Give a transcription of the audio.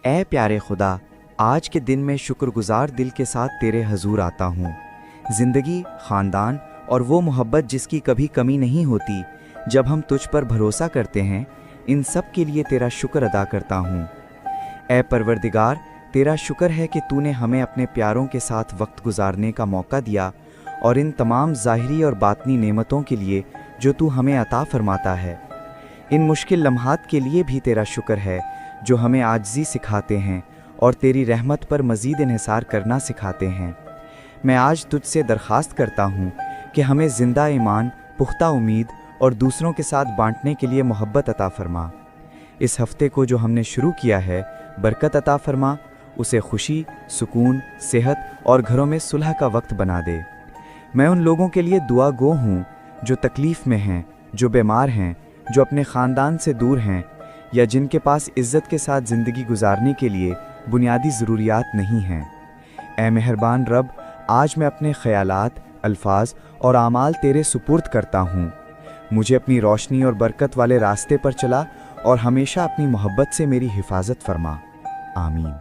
اے پیارے خدا، آج کے دن میں شکرگزار دل کے ساتھ تیرے حضور آتا ہوں۔ زندگی، خاندان اور وہ محبت جس کی کبھی کمی نہیں ہوتی جب ہم تجھ پر بھروسہ کرتے ہیں، ان سب کے لیے تیرا شکر ادا کرتا ہوں۔ اے پروردگار، تیرا شکر ہے کہ تو نے ہمیں اپنے پیاروں کے ساتھ وقت گزارنے کا موقع دیا، اور ان تمام ظاہری اور باطنی نعمتوں کے لیے جو تو ہمیں عطا فرماتا ہے۔ ان مشکل لمحات کے لیے بھی تیرا شکر ہے جو ہمیں عاجزی سکھاتے ہیں اور تیری رحمت پر مزید انحصار کرنا سکھاتے ہیں۔ میں آج تجھ سے درخواست کرتا ہوں کہ ہمیں زندہ ایمان، پختہ امید اور دوسروں کے ساتھ بانٹنے کے لیے محبت عطا فرما۔ اس ہفتے کو جو ہم نے شروع کیا ہے، برکت عطا فرما، اسے خوشی، سکون، صحت اور گھروں میں صلح کا وقت بنا دے۔ میں ان لوگوں کے لیے دعا گو ہوں جو تکلیف میں ہیں، جو بیمار ہیں، جو اپنے خاندان سے دور ہیں، یا جن کے پاس عزت کے ساتھ زندگی گزارنے کے لیے بنیادی ضروریات نہیں ہیں۔ اے مہربان رب، آج میں اپنے خیالات، الفاظ اور اعمال تیرے سپرد کرتا ہوں۔ مجھے اپنی روشنی اور برکت والے راستے پر چلا اور ہمیشہ اپنی محبت سے میری حفاظت فرما۔ آمین۔